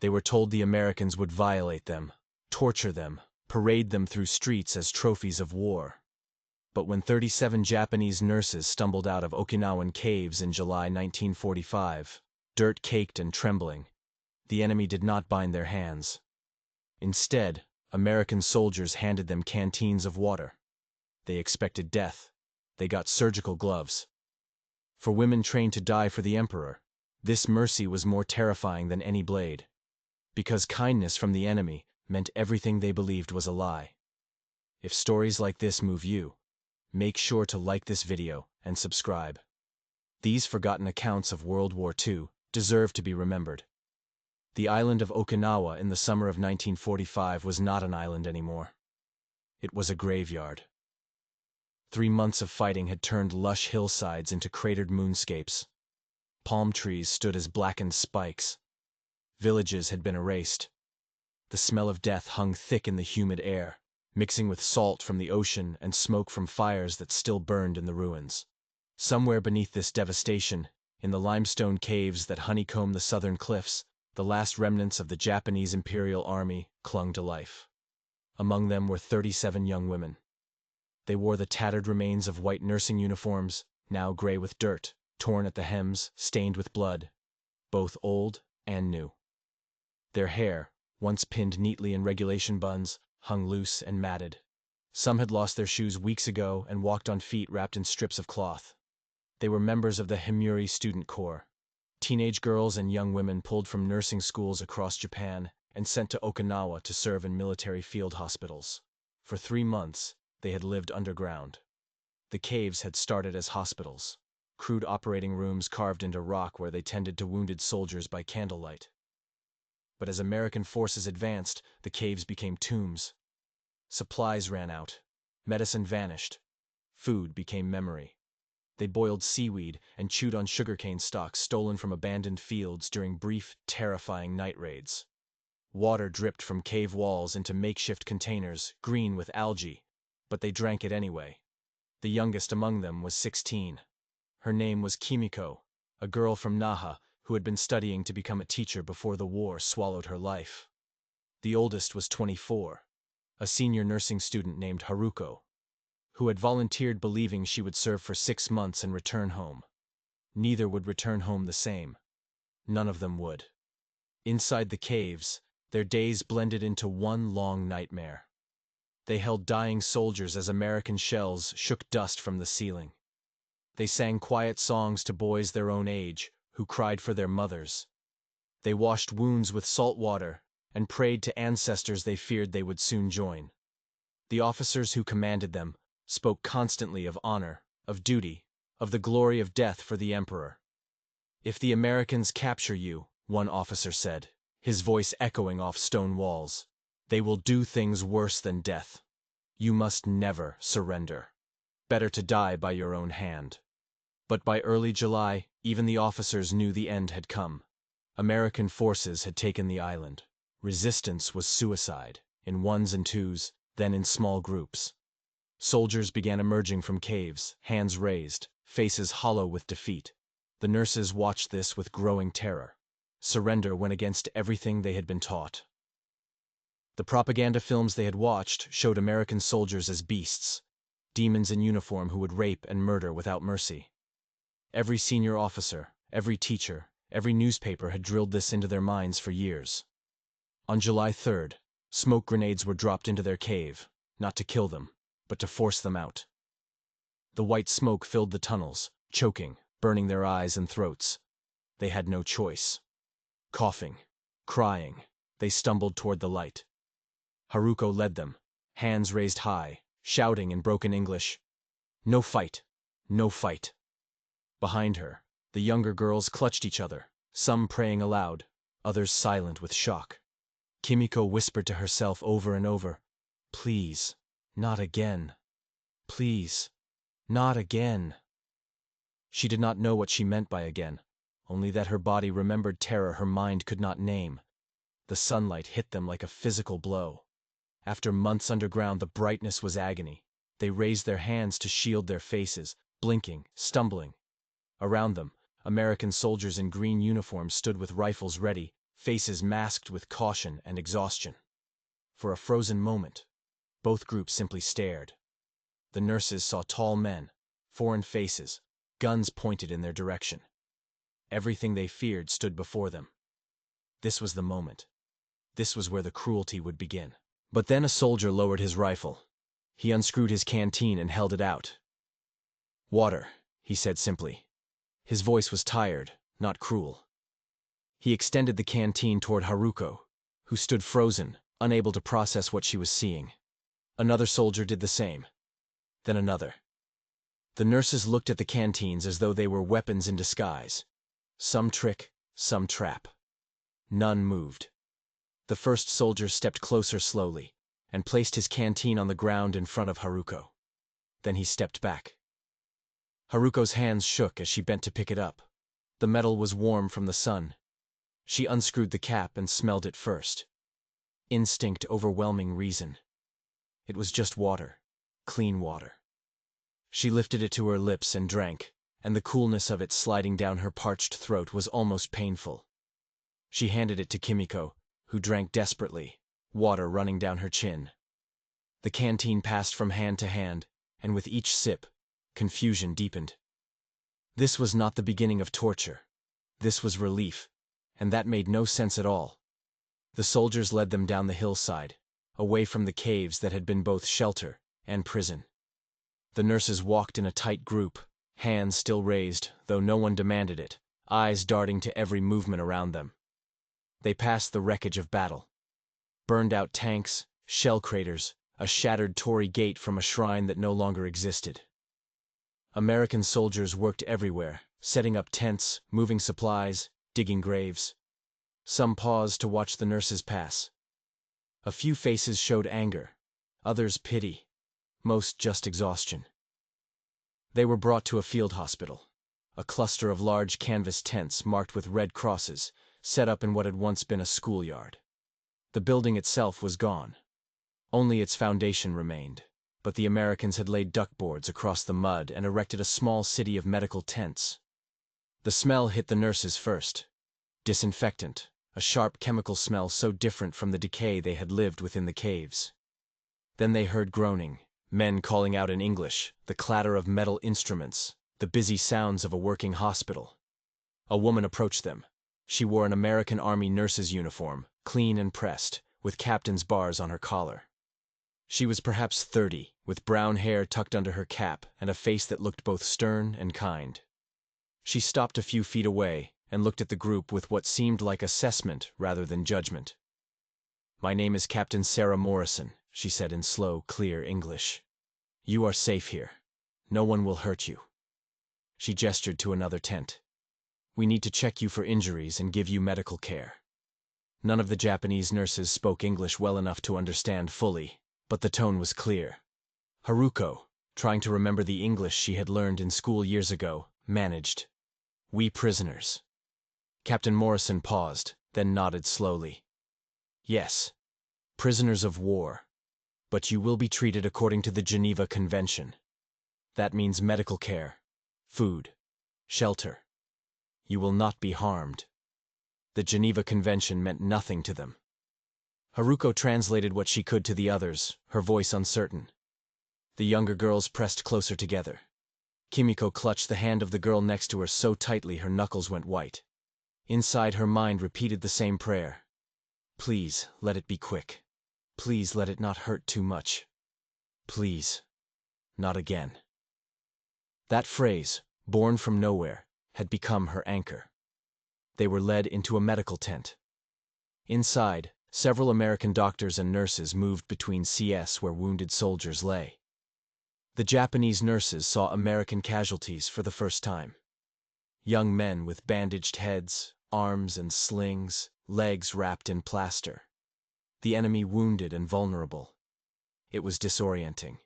They were told the Americans would violate them, torture them, parade them through streets as trophies of war. But when 37 Japanese nurses stumbled out of Okinawan caves in July 1945, dirt-caked and trembling, the enemy did not bind their hands. Instead, American soldiers handed them canteens of water. They expected death. They got surgical gloves. For women trained to die for the emperor, this mercy was more terrifying than any blade. Because kindness from the enemy meant everything they believed was a lie. If stories like this move you, make sure to like this video and subscribe. These forgotten accounts of World War II deserve to be remembered. The island of Okinawa in the summer of 1945 was not an island anymore. It was a graveyard. 3 months of fighting had turned lush hillsides into cratered moonscapes. Palm trees stood as blackened spikes. Villages had been erased. The smell of death hung thick in the humid air, mixing with salt from the ocean and smoke from fires that still burned in the ruins. Somewhere beneath this devastation, in the limestone caves that honeycomb the southern cliffs, the last remnants of the Japanese Imperial Army clung to life. Among them were 37 young women. They wore the tattered remains of white nursing uniforms, now gray with dirt, torn at the hems, stained with blood, both old and new. Their hair, once pinned neatly in regulation buns, hung loose and matted. Some had lost their shoes weeks ago and walked on feet wrapped in strips of cloth. They were members of the Himuri Student Corps, teenage girls and young women pulled from nursing schools across Japan and sent to Okinawa to serve in military field hospitals. For 3 months, they had lived underground. The caves had started as hospitals, crude operating rooms carved into rock where they tended to wounded soldiers by candlelight. But as American forces advanced, the caves became tombs. Supplies ran out. Medicine vanished. Food became memory. They boiled seaweed and chewed on sugarcane stalks stolen from abandoned fields during brief, terrifying night raids. Water dripped from cave walls into makeshift containers, green with algae, but they drank it anyway. The youngest among them was 16. Her name was Kimiko, a girl from Naha who had been studying to become a teacher before the war swallowed her life. The oldest was 24, a senior nursing student named Haruko, who had volunteered believing she would serve for 6 months and return home. Neither would return home the same. None of them would. Inside the caves, their days blended into one long nightmare. They held dying soldiers as American shells shook dust from the ceiling. They sang quiet songs to boys their own age, who cried for their mothers. They washed wounds with salt water and prayed to ancestors they feared they would soon join. The officers who commanded them spoke constantly of honor, of duty, of the glory of death for the emperor. "If the Americans capture you," one officer said, his voice echoing off stone walls, "they will do things worse than death. You must never surrender. Better to die by your own hand." But by early July, even the officers knew the end had come. American forces had taken the island. Resistance was suicide, in ones and twos, then in small groups. Soldiers began emerging from caves, hands raised, faces hollow with defeat. The nurses watched this with growing terror. Surrender went against everything they had been taught. The propaganda films they had watched showed American soldiers as beasts, demons in uniform who would rape and murder without mercy. Every senior officer, every teacher, every newspaper had drilled this into their minds for years. On July 3rd, smoke grenades were dropped into their cave, not to kill them, but to force them out. The white smoke filled the tunnels, choking, burning their eyes and throats. They had no choice. Coughing, crying, they stumbled toward the light. Haruko led them, hands raised high, shouting in broken English, "No fight! No fight!" Behind her, the younger girls clutched each other, some praying aloud, others silent with shock. Kimiko whispered to herself over and over, "Please, not again. Please, not again." She did not know what she meant by again, only that her body remembered terror her mind could not name. The sunlight hit them like a physical blow. After months underground, the brightness was agony. They raised their hands to shield their faces, blinking, stumbling. Around them, American soldiers in green uniforms stood with rifles ready, faces masked with caution and exhaustion. For a frozen moment, both groups simply stared. The nurses saw tall men, foreign faces, guns pointed in their direction. Everything they feared stood before them. This was the moment. This was where the cruelty would begin. But then a soldier lowered his rifle. He unscrewed his canteen and held it out. "Water," he said simply. His voice was tired, not cruel. He extended the canteen toward Haruko, who stood frozen, unable to process what she was seeing. Another soldier did the same. Then another. The nurses looked at the canteens as though they were weapons in disguise. Some trick, some trap. None moved. The first soldier stepped closer slowly, and placed his canteen on the ground in front of Haruko. Then he stepped back. Haruko's hands shook as she bent to pick it up. The metal was warm from the sun. She unscrewed the cap and smelled it first. Instinct overwhelming reason. It was just water. Clean water. She lifted it to her lips and drank, and the coolness of it sliding down her parched throat was almost painful. She handed it to Kimiko, who drank desperately, water running down her chin. The canteen passed from hand to hand, and with each sip, confusion deepened. This was not the beginning of torture. This was relief, and that made no sense at all. The soldiers led them down the hillside, away from the caves that had been both shelter and prison. The nurses walked in a tight group, hands still raised, though no one demanded it, eyes darting to every movement around them. They passed the wreckage of battle. Burned-out tanks, shell craters, a shattered torii gate from a shrine that no longer existed. American soldiers worked everywhere, setting up tents, moving supplies, digging graves. Some paused to watch the nurses pass. A few faces showed anger, others pity, most just exhaustion. They were brought to a field hospital, a cluster of large canvas tents marked with red crosses, set up in what had once been a schoolyard. The building itself was gone. Only its foundation remained, but the Americans had laid duckboards across the mud and erected a small city of medical tents. The smell hit the nurses first. Disinfectant, a sharp chemical smell so different from the decay they had lived within the caves. Then they heard groaning, men calling out in English, the clatter of metal instruments, the busy sounds of a working hospital. A woman approached them. She wore an American Army nurse's uniform, clean and pressed, with captain's bars on her collar. She was perhaps 30, with brown hair tucked under her cap and a face that looked both stern and kind. She stopped a few feet away and looked at the group with what seemed like assessment rather than judgment. "My name is Captain Sarah Morrison," she said in slow, clear English. "You are safe here. No one will hurt you." She gestured to another tent. "We need to check you for injuries and give you medical care." None of the Japanese nurses spoke English well enough to understand fully, but the tone was clear. Haruko, trying to remember the English she had learned in school years ago, managed. "We prisoners." Captain Morrison paused, then nodded slowly. "Yes, prisoners of war. But you will be treated according to the Geneva Convention. That means medical care, food, shelter. You will not be harmed." The Geneva Convention meant nothing to them. Haruko translated what she could to the others, her voice uncertain. The younger girls pressed closer together. Kimiko clutched the hand of the girl next to her so tightly her knuckles went white. Inside her mind repeated the same prayer. "Please, let it be quick. Please let it not hurt too much. Please, not again." That phrase, born from nowhere, had become her anchor. They were led into a medical tent. Inside, several American doctors and nurses moved between CS where wounded soldiers lay. The Japanese nurses saw American casualties for the first time. Young men with bandaged heads, arms and slings, legs wrapped in plaster. The enemy wounded and vulnerable. It was disorienting.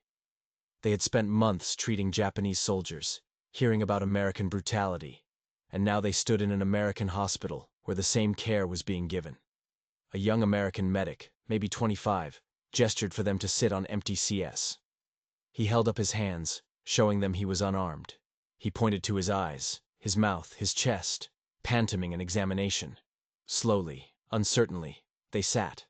They had spent months treating Japanese soldiers, hearing about American brutality, and now they stood in an American hospital where the same care was being given. A young American medic, maybe 25, gestured for them to sit on empty CS. He held up his hands, showing them he was unarmed. He pointed to his eyes, his mouth, his chest, pantomiming an examination. Slowly, Uncertainly, they sat.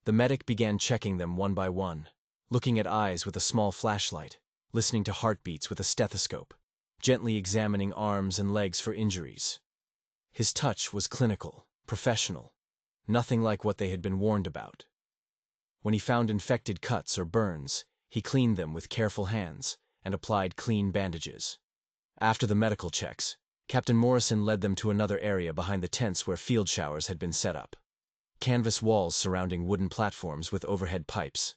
The medic began checking them one by one, looking at eyes with a small flashlight, listening to heartbeats with a stethoscope, gently examining arms and legs for injuries. His touch was clinical, professional, nothing like what they had been warned about. When he found infected cuts or burns, he cleaned them with careful hands and applied clean bandages. After the medical checks, Captain Morrison led them to another area behind the tents where field showers had been set up. Canvas walls surrounding wooden platforms with overhead pipes.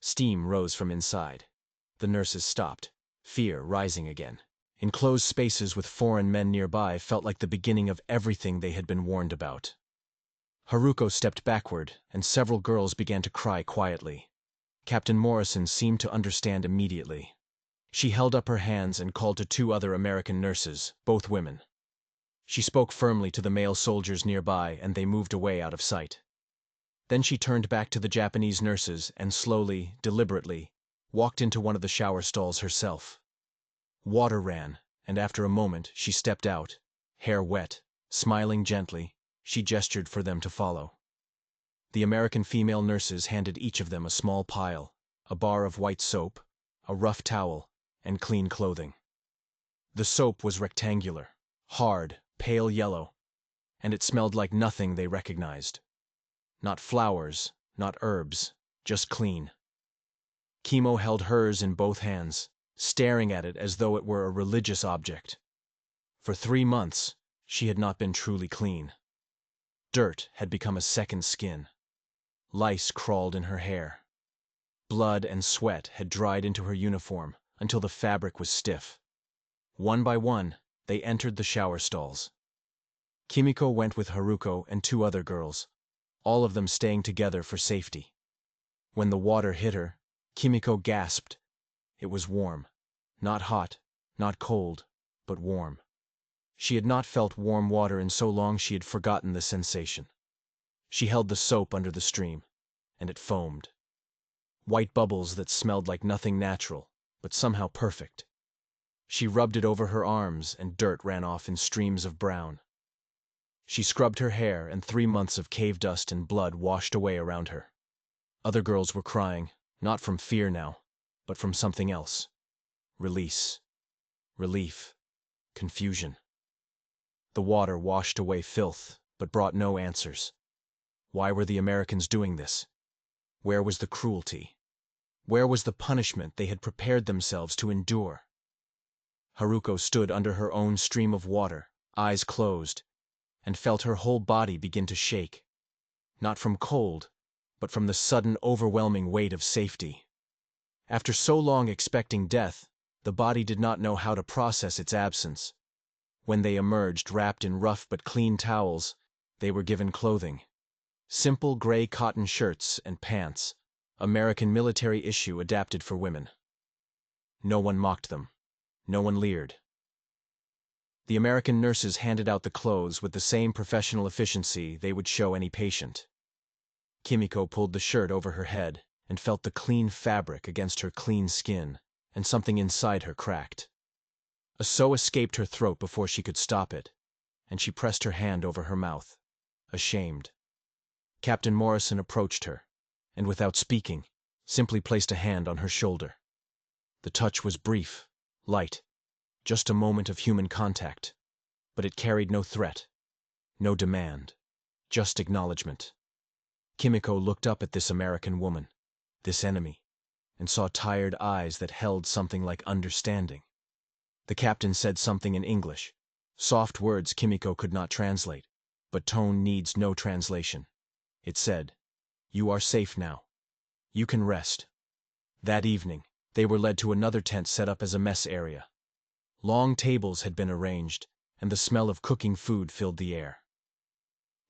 Steam rose from inside. The nurses stopped, fear rising again. Enclosed spaces with foreign men nearby felt like the beginning of everything they had been warned about. Haruko stepped backward, and several girls began to cry quietly. Captain Morrison seemed to understand immediately. She held up her hands and called to 2 other American nurses, both women. She spoke firmly to the male soldiers nearby, and they moved away out of sight. Then she turned back to the Japanese nurses and slowly, deliberately, walked into one of the shower stalls herself. Water ran, and after a moment she stepped out, hair wet, smiling gently. She gestured for them to follow. The American female nurses handed each of them a small pile, a bar of white soap, a rough towel, and clean clothing. The soap was rectangular, hard, pale yellow, and it smelled like nothing they recognized. Not flowers, not herbs, just clean. Kimo held hers in both hands, staring at it as though it were a religious object. For 3 months, she had not been truly clean. Dirt had become a second skin. Lice crawled in her hair. Blood and sweat had dried into her uniform until the fabric was stiff. One by one, they entered the shower stalls. Kimiko went with Haruko and 2 other girls, all of them staying together for safety. When the water hit her, Kimiko gasped. It was warm. Not hot, not cold, but warm. She had not felt warm water in so long she had forgotten the sensation. She held the soap under the stream, and it foamed. White bubbles that smelled like nothing natural, but somehow perfect. She rubbed it over her arms, and dirt ran off in streams of brown. She scrubbed her hair, and 3 months of cave dust and blood washed away around her. Other girls were crying, not from fear now, but from something else. Release. Relief. Confusion. The water washed away filth, but brought no answers. Why were the Americans doing this? Where was the cruelty? Where was the punishment they had prepared themselves to endure? Haruko stood under her own stream of water, eyes closed, and felt her whole body begin to shake. Not from cold, but from the sudden overwhelming weight of safety. After so long expecting death, the body did not know how to process its absence. When they emerged wrapped in rough but clean towels, they were given clothing. Simple gray cotton shirts and pants, American military issue adapted for women. No one mocked them. No one leered. The American nurses handed out the clothes with the same professional efficiency they would show any patient. Kimiko pulled the shirt over her head and felt the clean fabric against her clean skin, and something inside her cracked. A sob escaped her throat before she could stop it, and she pressed her hand over her mouth, ashamed. Captain Morrison approached her, and without speaking, simply placed a hand on her shoulder. The touch was brief, light, just a moment of human contact, but it carried no threat, no demand, just acknowledgement. Kimiko looked up at this American woman, this enemy, and saw tired eyes that held something like understanding. The captain said something in English, soft words Kimiko could not translate, but tone needs no translation. It said, "You are safe now. You can rest." That evening, they were led to another tent set up as a mess area. Long tables had been arranged, and the smell of cooking food filled the air.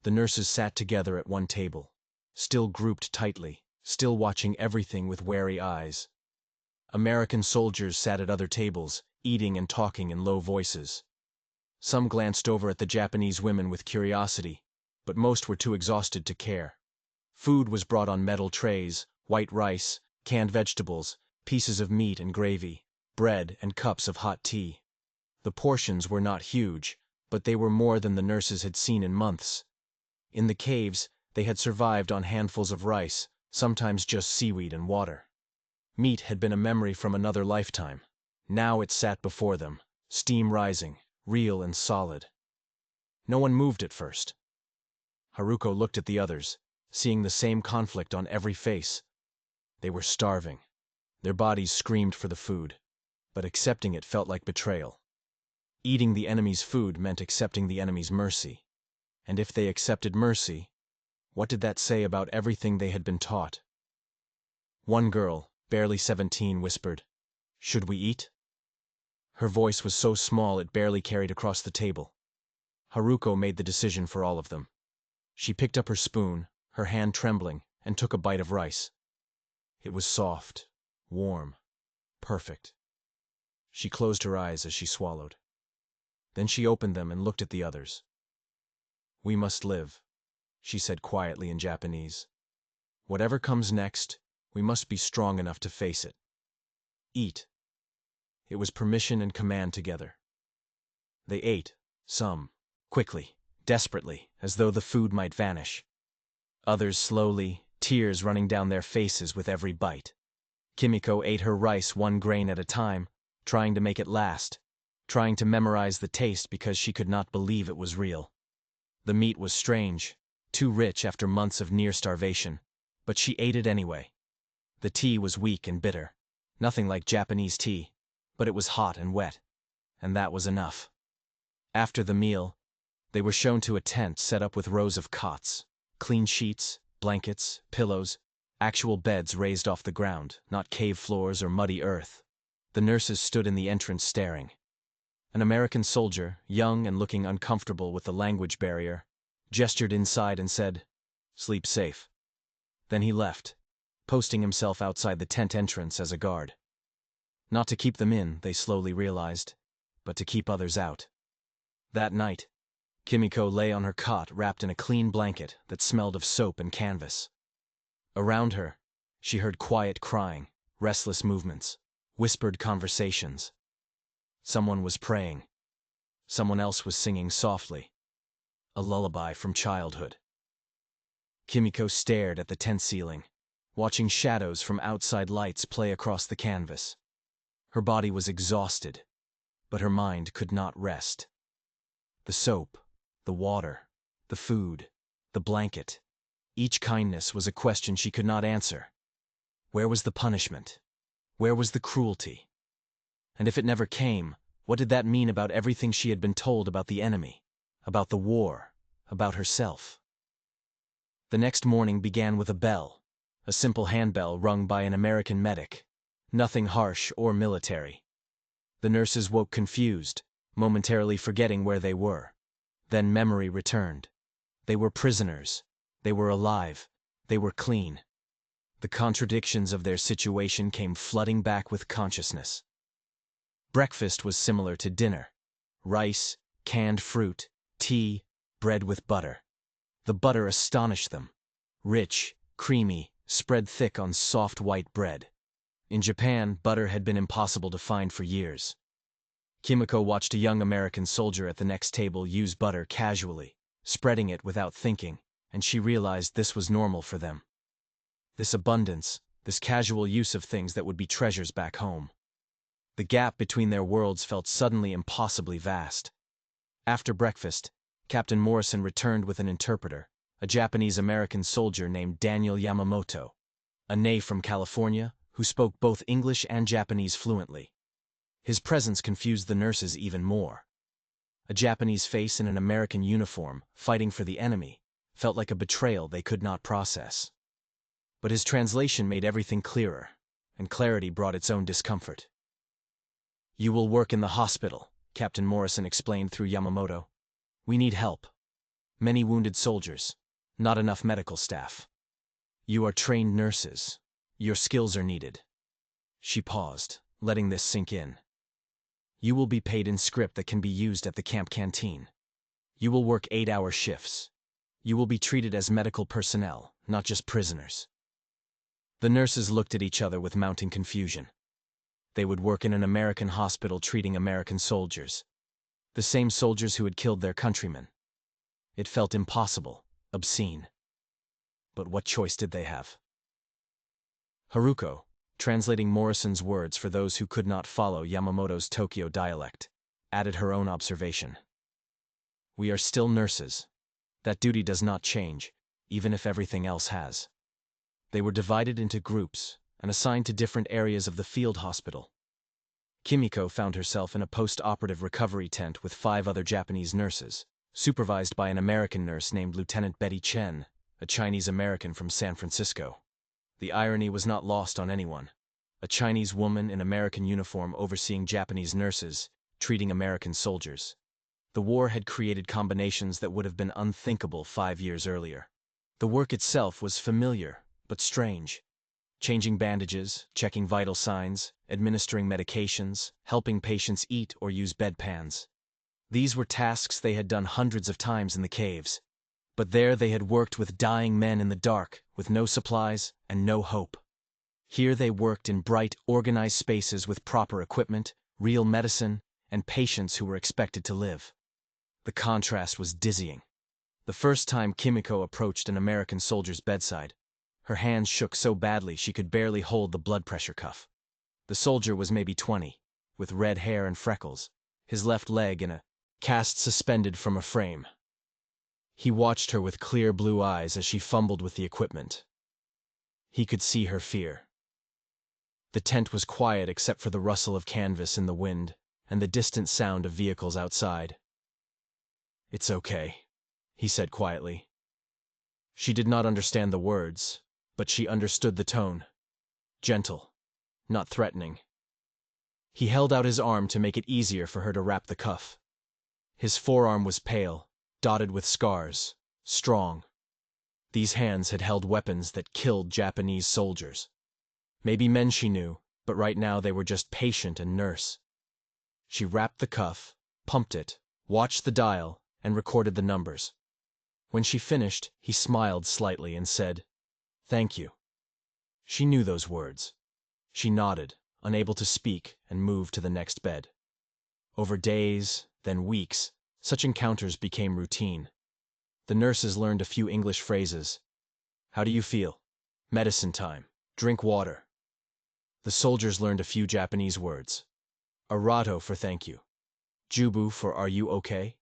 The nurses sat together at one table, still grouped tightly, still watching everything with wary eyes. American soldiers sat at other tables, eating and talking in low voices. Some glanced over at the Japanese women with curiosity, but most were too exhausted to care. Food was brought on metal trays, white rice, canned vegetables, pieces of meat and gravy, bread and cups of hot tea. The portions were not huge, but they were more than the nurses had seen in months. In the caves, They had survived on handfuls of rice, sometimes just seaweed and water. Meat had been a memory from another lifetime. Now it sat before them, steam rising, real and solid. No one moved at first. Haruko looked at the others, seeing the same conflict on every face. They were starving. Their bodies screamed for the food, but accepting it felt like betrayal. Eating the enemy's food meant accepting the enemy's mercy. And if they accepted mercy, what did that say about everything they had been taught? One girl, barely 17, whispered, "Should we eat?" Her voice was so small it barely carried across the table. Haruko made the decision for all of them. She picked up her spoon, her hand trembling, and took a bite of rice. It was soft, warm, perfect. She closed her eyes as she swallowed. Then she opened them and looked at the others. "We must live," she said quietly in Japanese. "Whatever comes next, we must be strong enough to face it. Eat." It was permission and command together. They ate, some, quickly, desperately, as though the food might vanish. Others slowly, tears running down their faces with every bite. Kimiko ate her rice one grain at a time, trying to make it last, trying to memorize the taste because she could not believe it was real. The meat was strange, too rich after months of near starvation, but she ate it anyway. The tea was weak and bitter, nothing like Japanese tea, but it was hot and wet, and that was enough. After the meal, they were shown to a tent set up with rows of cots, clean sheets, blankets, pillows, actual beds raised off the ground, not cave floors or muddy earth. The nurses stood in the entrance staring. An American soldier, young and looking uncomfortable with the language barrier, gestured inside and said, "Sleep safe." Then he left, posting himself outside the tent entrance as a guard. Not to keep them in, they slowly realized, but to keep others out. That night, Kimiko lay on her cot wrapped in a clean blanket that smelled of soap and canvas. Around her, she heard quiet crying, restless movements, whispered conversations. Someone was praying. Someone else was singing softly. A lullaby from childhood. Kimiko stared at the tent ceiling, watching shadows from outside lights play across the canvas. Her body was exhausted, but her mind could not rest. The soap, the water, the food, the blanket. Each kindness was a question she could not answer. Where was the punishment? Where was the cruelty? And if it never came, what did that mean about everything she had been told about the enemy, about the war, about herself? The next morning began with a bell, a simple handbell rung by an American medic, nothing harsh or military. The nurses woke confused, momentarily forgetting where they were. Then memory returned. They were prisoners. They were alive. They were clean. The contradictions of their situation came flooding back with consciousness. Breakfast was similar to dinner. Rice, canned fruit, tea, bread with butter. The butter astonished them. Rich, creamy, spread thick on soft white bread. In Japan, butter had been impossible to find for years. Kimiko watched a young American soldier at the next table use butter casually, spreading it without thinking, and she realized this was normal for them. This abundance, this casual use of things that would be treasures back home. The gap between their worlds felt suddenly impossibly vast. After breakfast, Captain Morrison returned with an interpreter, a Japanese-American soldier named Daniel Yamamoto, a native from California who spoke both English and Japanese fluently. His presence confused the nurses even more. A Japanese face in an American uniform, fighting for the enemy, felt like a betrayal they could not process. But his translation made everything clearer, and clarity brought its own discomfort. "You will work in the hospital," Captain Morrison explained through Yamamoto. "We need help. Many wounded soldiers, not enough medical staff. You are trained nurses. Your skills are needed." She paused, letting this sink in. "You will be paid in script that can be used at the camp canteen. You will work 8-hour shifts. You will be treated as medical personnel, not just prisoners." The nurses looked at each other with mounting confusion. They would work in an American hospital treating American soldiers. The same soldiers who had killed their countrymen. It felt impossible, obscene. But what choice did they have? Haruko, translating Morrison's words for those who could not follow Yamamoto's Tokyo dialect, added her own observation. We are still nurses. That duty does not change, even if everything else has. They were divided into groups and assigned to different areas of the field hospital. Kimiko found herself in a post-operative recovery tent with 5 other Japanese nurses, supervised by an American nurse named Lieutenant Betty Chen, a Chinese-American from San Francisco. The irony was not lost on anyone. A Chinese woman in American uniform overseeing Japanese nurses, treating American soldiers. The war had created combinations that would have been unthinkable 5 years earlier. The work itself was familiar, but strange. Changing bandages, checking vital signs, administering medications, helping patients eat or use bedpans. These were tasks they had done hundreds of times in the caves. But there they had worked with dying men in the dark, with no supplies and no hope. Here they worked in bright, organized spaces with proper equipment, real medicine, and patients who were expected to live. The contrast was dizzying. The first time Kimiko approached an American soldier's bedside, her hands shook so badly she could barely hold the blood pressure cuff. The soldier was maybe 20, with red hair and freckles, his left leg in a cast suspended from a frame. He watched her with clear blue eyes as she fumbled with the equipment. He could see her fear. The tent was quiet except for the rustle of canvas in the wind and the distant sound of vehicles outside. "It's okay," he said quietly. She did not understand the words, but she understood the tone. Gentle, not threatening. He held out his arm to make it easier for her to wrap the cuff. His forearm was pale, dotted with scars, strong. These hands had held weapons that killed Japanese soldiers. Maybe men she knew, but right now they were just patient and nurse. She wrapped the cuff, pumped it, watched the dial, and recorded the numbers. When she finished, he smiled slightly and said, "Thank you." She knew those words. She nodded, unable to speak, and moved to the next bed. Over days, then weeks, such encounters became routine. The nurses learned a few English phrases. "How do you feel?" "Medicine time." "Drink water." The soldiers learned a few Japanese words. "Arato" for thank you. "Jubu" for are you okay?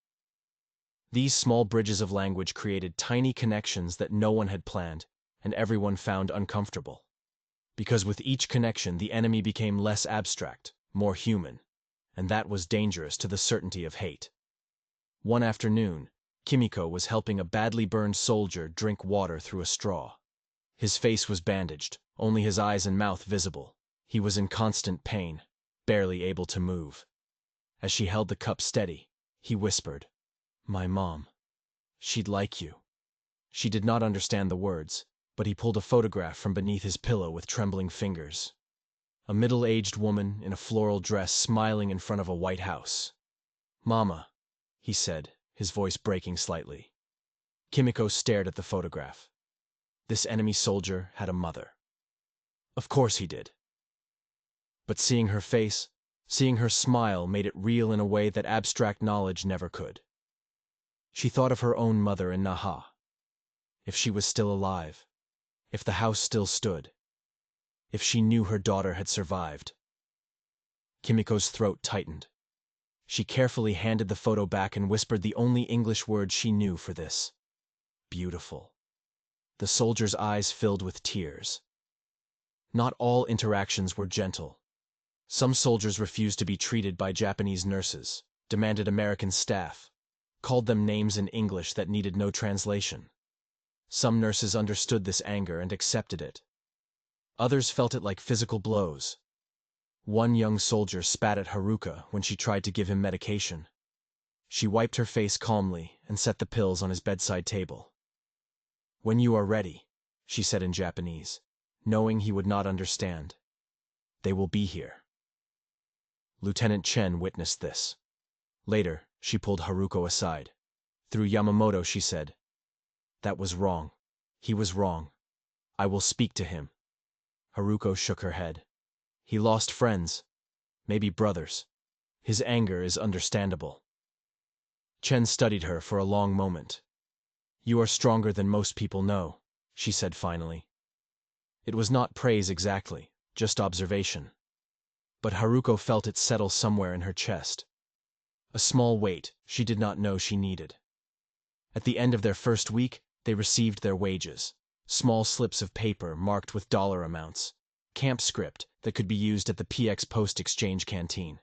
These small bridges of language created tiny connections that no one had planned, and everyone found uncomfortable. Because with each connection the enemy became less abstract, more human, and that was dangerous to the certainty of hate. One afternoon, Kimiko was helping a badly burned soldier drink water through a straw. His face was bandaged, only his eyes and mouth visible. He was in constant pain, barely able to move. As she held the cup steady, he whispered, "My mom. She'd like you." She did not understand the words, but he pulled a photograph from beneath his pillow with trembling fingers. A middle-aged woman in a floral dress smiling in front of a white house. "Mama," he said, his voice breaking slightly. Kimiko stared at the photograph. This enemy soldier had a mother. Of course he did. But seeing her face, seeing her smile made it real in a way that abstract knowledge never could. She thought of her own mother in Naha. If she was still alive, if the house still stood, if she knew her daughter had survived. Kimiko's throat tightened. She carefully handed the photo back and whispered the only English word she knew for this. "Beautiful." The soldier's eyes filled with tears. Not all interactions were gentle. Some soldiers refused to be treated by Japanese nurses, demanded American staff, called them names in English that needed no translation. Some nurses understood this anger and accepted it. Others felt it like physical blows. One young soldier spat at Haruka when she tried to give him medication. She wiped her face calmly and set the pills on his bedside table. "When you are ready," she said in Japanese, knowing he would not understand. "They will be here." Lieutenant Chen witnessed this. Later, she pulled Haruko aside. Through Yamamoto, she said, "That was wrong. He was wrong. I will speak to him." Haruko shook her head. "He lost friends, maybe brothers. His anger is understandable." Chen studied her for a long moment. "You are stronger than most people know," she said finally. It was not praise exactly, just observation. But Haruko felt it settle somewhere in her chest. A small weight she did not know she needed. At the end of their first week, they received their wages. Small slips of paper marked with dollar amounts. Camp script that could be used at the PX Post Exchange canteen.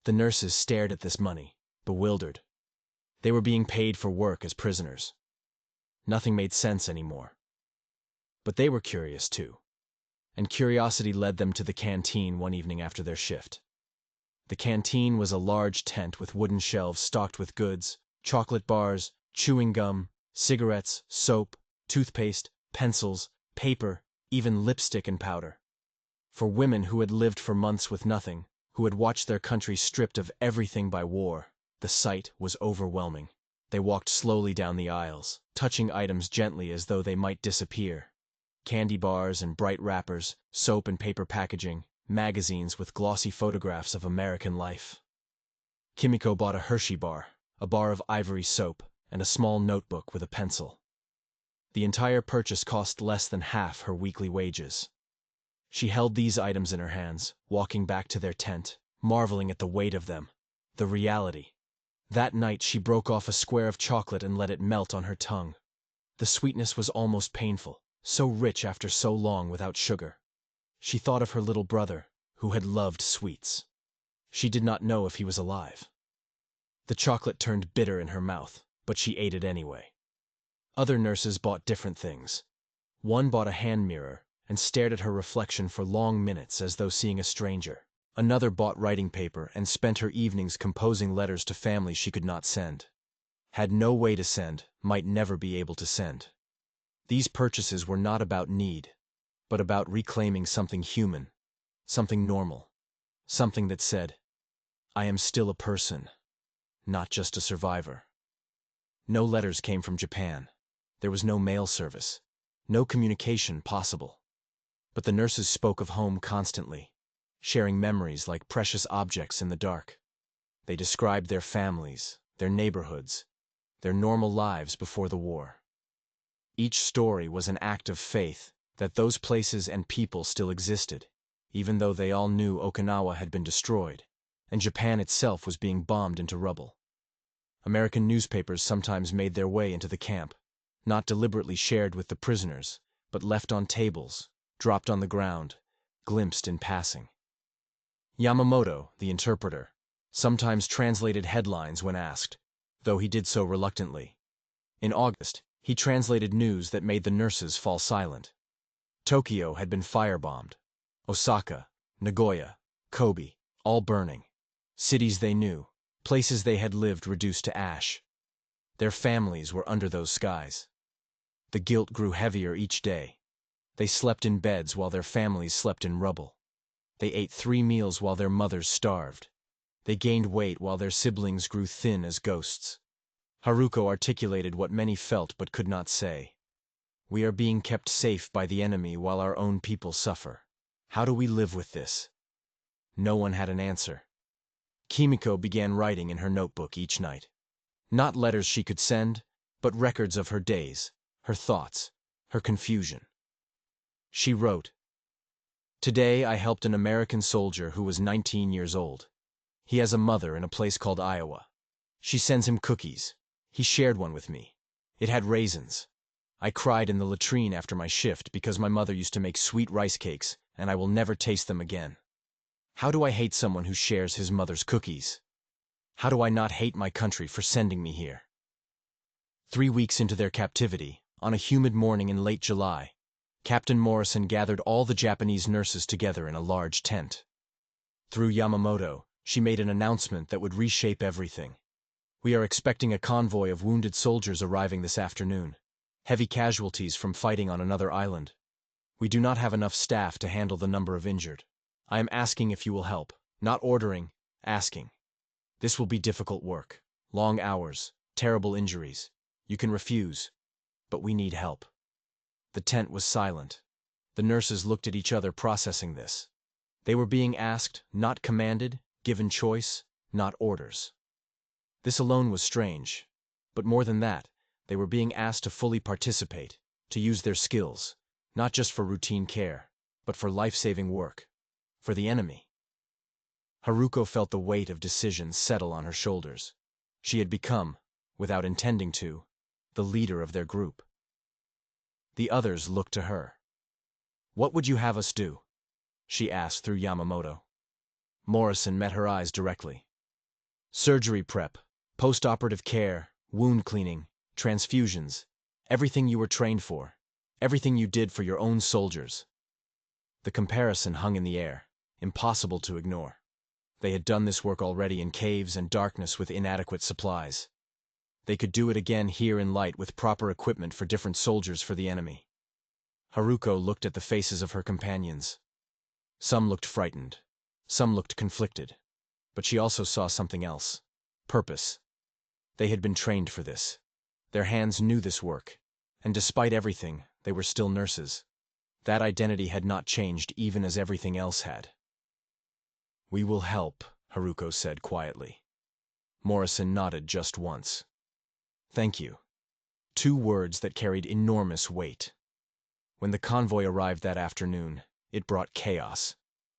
The nurses stared at this money, bewildered. They were being paid for work as prisoners. Nothing made sense anymore. But they were curious too. And curiosity led them to the canteen one evening after their shift. The canteen was a large tent with wooden shelves stocked with goods, chocolate bars, chewing gum, cigarettes, soap, toothpaste, pencils, paper, even lipstick and powder. For women who had lived for months with nothing, who had watched their country stripped of everything by war, the sight was overwhelming. They walked slowly down the aisles, touching items gently as though they might disappear. Candy bars and bright wrappers, soap and paper packaging, magazines with glossy photographs of American life. Kimiko bought a Hershey bar, a bar of ivory soap, and a small notebook with a pencil. The entire purchase cost less than half her weekly wages. She held these items in her hands, walking back to their tent, marveling at the weight of them, the reality. That night she broke off a square of chocolate and let it melt on her tongue. The sweetness was almost painful, so rich after so long without sugar. She thought of her little brother, who had loved sweets. She did not know if he was alive. The chocolate turned bitter in her mouth, but she ate it anyway. Other nurses bought different things. One bought a hand mirror and stared at her reflection for long minutes as though seeing a stranger. Another bought writing paper and spent her evenings composing letters to families she could not send. Had no way to send, might never be able to send. These purchases were not about need, but about reclaiming something human, something normal, something that said, I am still a person, not just a survivor. No letters came from Japan. There was no mail service, no communication possible. But the nurses spoke of home constantly, sharing memories like precious objects in the dark. They described their families, their neighborhoods, their normal lives before the war. Each story was an act of faith that those places and people still existed, even though they all knew Okinawa had been destroyed, and Japan itself was being bombed into rubble. American newspapers sometimes made their way into the camp, not deliberately shared with the prisoners, but left on tables, dropped on the ground, glimpsed in passing. Yamamoto, the interpreter, sometimes translated headlines when asked, though he did so reluctantly. In August, he translated news that made the nurses fall silent. Tokyo had been firebombed. Osaka, Nagoya, Kobe, all burning. Cities they knew, places they had lived reduced to ash. Their families were under those skies. The guilt grew heavier each day. They slept in beds while their families slept in rubble. They ate 3 meals while their mothers starved. They gained weight while their siblings grew thin as ghosts. Haruko articulated what many felt but could not say. We are being kept safe by the enemy while our own people suffer. How do we live with this? No one had an answer. Kimiko began writing in her notebook each night. Not letters she could send, but records of her days, her thoughts, her confusion. She wrote, Today I helped an American soldier who was 19 years old. He has a mother in a place called Iowa. She sends him cookies. He shared one with me. It had raisins. I cried in the latrine after my shift because my mother used to make sweet rice cakes, and I will never taste them again. How do I hate someone who shares his mother's cookies? How do I not hate my country for sending me here? 3 weeks into their captivity, on a humid morning in late July, Captain Morrison gathered all the Japanese nurses together in a large tent. Through Yamamoto, she made an announcement that would reshape everything. We are expecting a convoy of wounded soldiers arriving this afternoon. Heavy casualties from fighting on another island. We do not have enough staff to handle the number of injured. I am asking if you will help, not ordering, asking. This will be difficult work, long hours, terrible injuries. You can refuse, but we need help. The tent was silent. The nurses looked at each other processing this. They were being asked, not commanded, given choice, not orders. This alone was strange, but more than that, they were being asked to fully participate, to use their skills, not just for routine care, but for life-saving work, for the enemy. Haruko felt the weight of decisions settle on her shoulders. She had become, without intending to, the leader of their group. The others looked to her. "What would you have us do?" she asked through Yamamoto. Morrison met her eyes directly. "Surgery prep, post-operative care, wound cleaning, transfusions, everything you were trained for, everything you did for your own soldiers." The comparison hung in the air, impossible to ignore. They had done this work already in caves and darkness with inadequate supplies. They could do it again here in light with proper equipment for different soldiers for the enemy. Haruko looked at the faces of her companions. Some looked frightened, some looked conflicted, but she also saw something else: purpose. They had been trained for this. Their hands knew this work, and despite everything, they were still nurses. That identity had not changed even as everything else had. "We will help," Haruko said quietly. Morrison nodded just once. "Thank you." Two words that carried enormous weight. When the convoy arrived that afternoon, it brought chaos.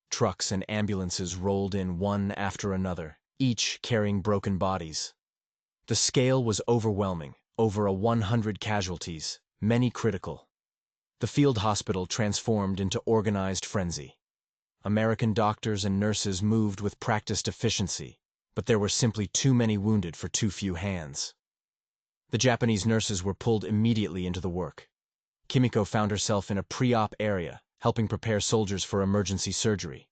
Trucks and ambulances rolled in one after another, each carrying broken bodies. The scale was overwhelming, over 100 casualties, many critical. The field hospital transformed into organized frenzy. American doctors and nurses moved with practiced efficiency, but there were simply too many wounded for too few hands. The Japanese nurses were pulled immediately into the work. Kimiko found herself in a pre-op area, helping prepare soldiers for emergency surgery.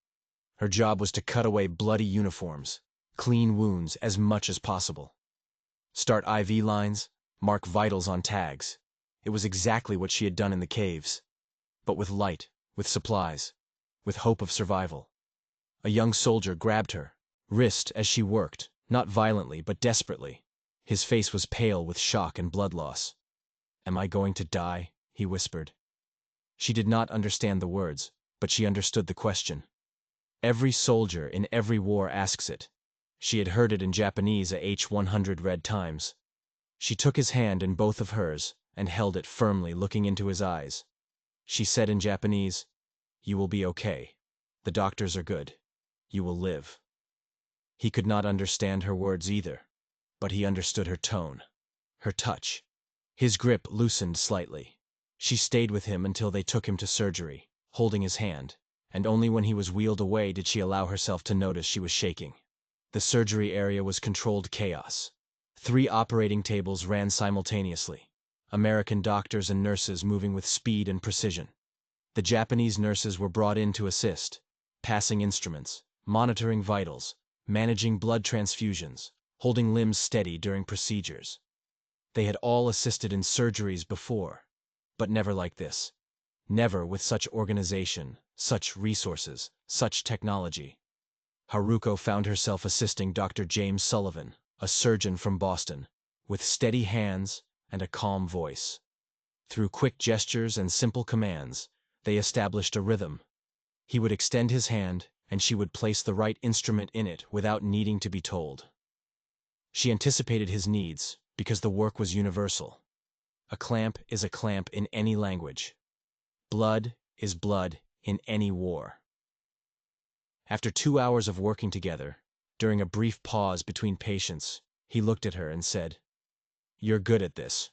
Her job was to cut away bloody uniforms, clean wounds as much as possible. Start IV lines, mark vitals on tags. It was exactly what she had done in the caves, but with light, with supplies, with hope of survival. A young soldier grabbed her wrist as she worked, not violently but desperately. His face was pale with shock and blood loss. "Am I going to die?" he whispered. She did not understand the words, but she understood the question. Every soldier in every war asks it. She had heard it in Japanese a H-100 read times. She took his hand in both of hers and held it firmly, looking into his eyes. She said in Japanese, "You will be okay. The doctors are good. You will live." He could not understand her words either, but he understood her tone, her touch. His grip loosened slightly. She stayed with him until they took him to surgery, holding his hand, and only when he was wheeled away did she allow herself to notice she was shaking. The surgery area was controlled chaos. 3 operating tables ran simultaneously, American doctors and nurses moving with speed and precision. The Japanese nurses were brought in to assist, passing instruments, monitoring vitals, managing blood transfusions, holding limbs steady during procedures. They had all assisted in surgeries before, but never like this. Never with such organization, such resources, such technology. Haruko found herself assisting Dr. James Sullivan, a surgeon from Boston, with steady hands and a calm voice. Through quick gestures and simple commands, they established a rhythm. He would extend his hand, and she would place the right instrument in it without needing to be told. She anticipated his needs, because the work was universal. A clamp is a clamp in any language. Blood is blood in any war. After 2 hours of working together, during a brief pause between patients, he looked at her and said, "You're good at this."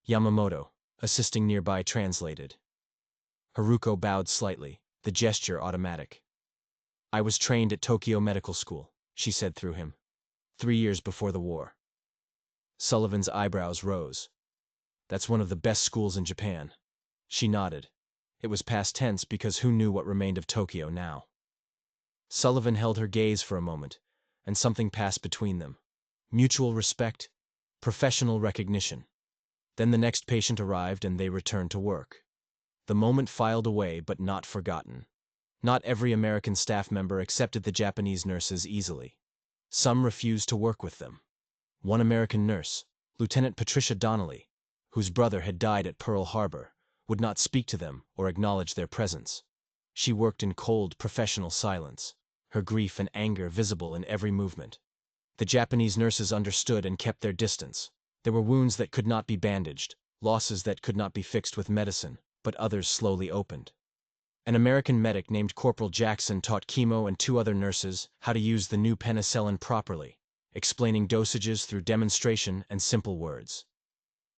Yamamoto, assisting nearby, translated. Haruko bowed slightly, the gesture automatic. "I was trained at Tokyo Medical School," she said through him, 3 years before the war. Sullivan's eyebrows rose. "That's one of the best schools in Japan." She nodded. It was past tense because who knew what remained of Tokyo now? Sullivan held her gaze for a moment, and something passed between them. Mutual respect, professional recognition. Then the next patient arrived and they returned to work. The moment filed away but not forgotten. Not every American staff member accepted the Japanese nurses easily. Some refused to work with them. One American nurse, Lieutenant Patricia Donnelly, whose brother had died at Pearl Harbor, would not speak to them or acknowledge their presence. She worked in cold, professional silence, her grief and anger visible in every movement. The Japanese nurses understood and kept their distance. There were wounds that could not be bandaged, losses that could not be fixed with medicine, but others slowly opened. An American medic named Corporal Jackson taught Chemo and two other nurses how to use the new penicillin properly, explaining dosages through demonstration and simple words.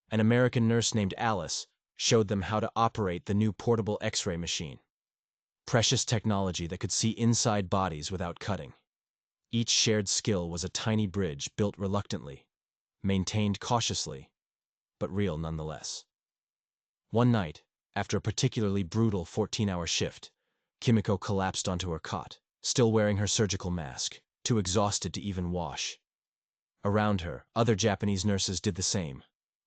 An American nurse named Alice showed them how to operate the new portable X-ray machine. Precious technology that could see inside bodies without cutting. Each shared skill was a tiny bridge built reluctantly, maintained cautiously, but real nonetheless. One night, after a particularly brutal 14-hour shift, Kimiko collapsed onto her cot, still wearing her surgical mask, too exhausted to even wash. Around her, other Japanese nurses did the same.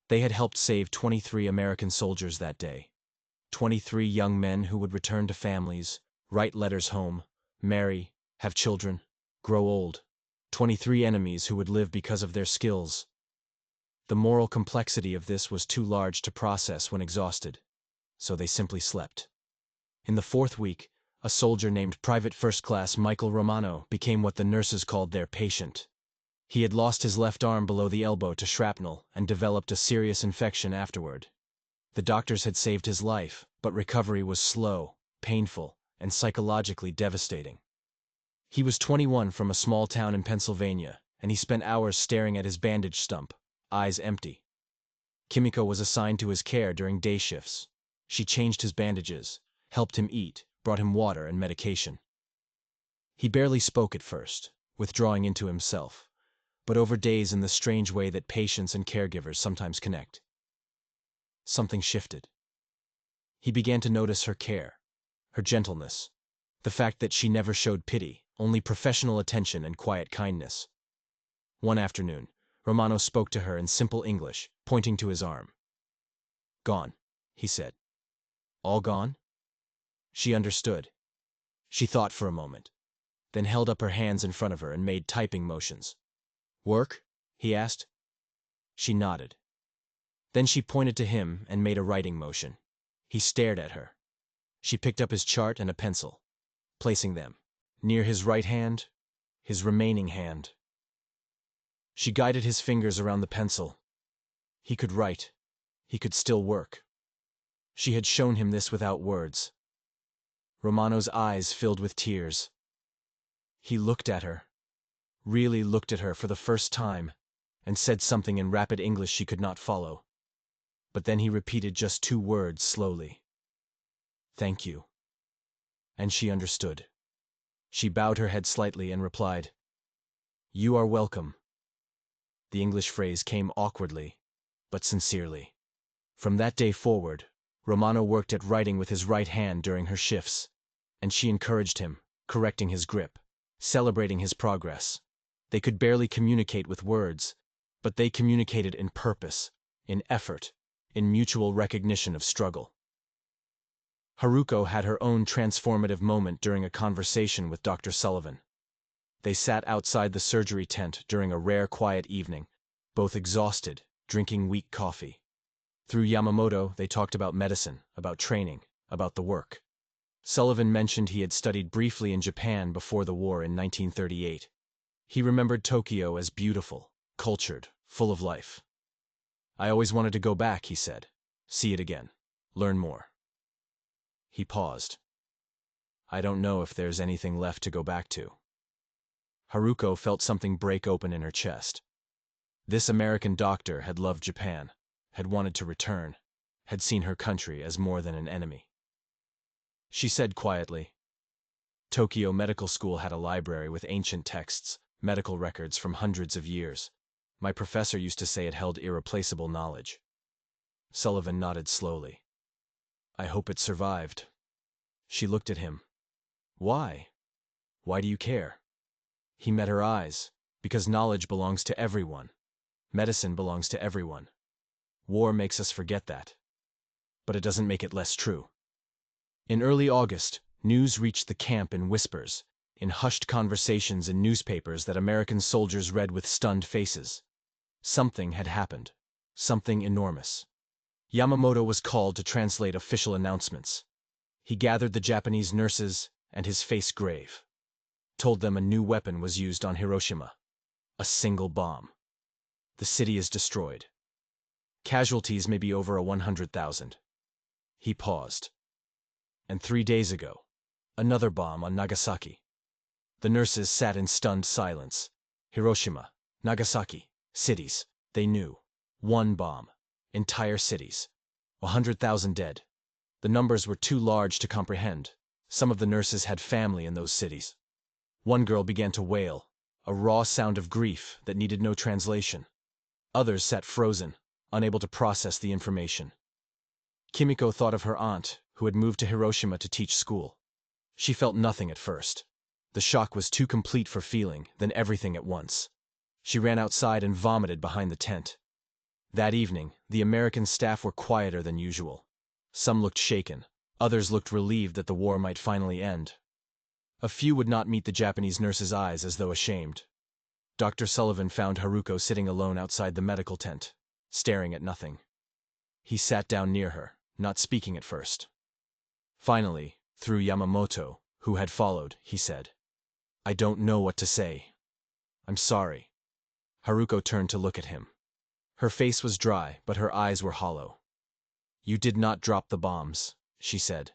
They had helped save 23 American soldiers that day. 23 young men who would return to families, write letters home, marry, have children, grow old. 23 enemies who would live because of their skills. The moral complexity of this was too large to process when exhausted, so they simply slept. In the fourth week, a soldier named Private First Class Michael Romano became what the nurses called their patient. He had lost his left arm below the elbow to shrapnel and developed a serious infection afterward. The doctors had saved his life, but recovery was slow, painful, and psychologically devastating. He was 21 from a small town in Pennsylvania, and he spent hours staring at his bandage stump, eyes empty. Kimiko was assigned to his care during day shifts. She changed his bandages, helped him eat, brought him water and medication. He barely spoke at first, withdrawing into himself, but over days in the strange way that patients and caregivers sometimes connect. Something shifted. He began to notice her care, her gentleness, the fact that she never showed pity, only professional attention and quiet kindness. One afternoon, Romano spoke to her in simple English, pointing to his arm. "Gone," he said. "All gone?" She understood. She thought for a moment, then held up her hands in front of her and made typing motions. "Work?" he asked. She nodded. Then she pointed to him and made a writing motion. He stared at her. She picked up his chart and a pencil, placing them near his right hand, his remaining hand. She guided his fingers around the pencil. He could write. He could still work. She had shown him this without words. Romano's eyes filled with tears. He looked at her, really looked at her for the first time, and said something in rapid English she could not follow. But then he repeated just two words slowly. "Thank you." And she understood. She bowed her head slightly and replied, "You are welcome." The English phrase came awkwardly, but sincerely. From that day forward, Romano worked at writing with his right hand during her shifts, and she encouraged him, correcting his grip, celebrating his progress. They could barely communicate with words, but they communicated in purpose, in effort, in mutual recognition of struggle. Haruko had her own transformative moment during a conversation with Dr. Sullivan. They sat outside the surgery tent during a rare quiet evening, both exhausted, drinking weak coffee. Through Yamamoto, they talked about medicine, about training, about the work. Sullivan mentioned he had studied briefly in Japan before the war in 1938. He remembered Tokyo as beautiful, cultured, full of life. "I always wanted to go back," he said. "See it again. Learn more." He paused. "I don't know if there's anything left to go back to." Haruko felt something break open in her chest. This American doctor had loved Japan, had wanted to return, had seen her country as more than an enemy. She said quietly, "Tokyo Medical School had a library with ancient texts, medical records from hundreds of years. My professor used to say it held irreplaceable knowledge." Sullivan nodded slowly. "I hope it survived." She looked at him. "Why? Why do you care?" He met her eyes. "Because knowledge belongs to everyone. Medicine belongs to everyone. War makes us forget that. But it doesn't make it less true." In early August, news reached the camp in whispers, in hushed conversations in newspapers that American soldiers read with stunned faces. Something had happened. Something enormous. Yamamoto was called to translate official announcements. He gathered the Japanese nurses, and his face grave. Told them a new weapon was used on Hiroshima. A single bomb. "The city is destroyed." Casualties may be over 100,000. He paused. And 3 days ago, another bomb on Nagasaki. The nurses sat in stunned silence. Hiroshima, Nagasaki, cities, they knew. One bomb. Entire cities. 100,000 dead. The numbers were too large to comprehend. Some of the nurses had family in those cities. One girl began to wail, a raw sound of grief that needed no translation. Others sat frozen, unable to process the information. Kimiko thought of her aunt, who had moved to Hiroshima to teach school. She felt nothing at first. The shock was too complete for feeling, then everything at once. She ran outside and vomited behind the tent. That evening, the American staff were quieter than usual. Some looked shaken, others looked relieved that the war might finally end. A few would not meet the Japanese nurse's eyes as though ashamed. Dr. Sullivan found Haruko sitting alone outside the medical tent, staring at nothing. He sat down near her, not speaking at first. Finally, through Yamamoto, who had followed, he said, "I don't know what to say. I'm sorry." Haruko turned to look at him. Her face was dry, but her eyes were hollow. "You did not drop the bombs," she said.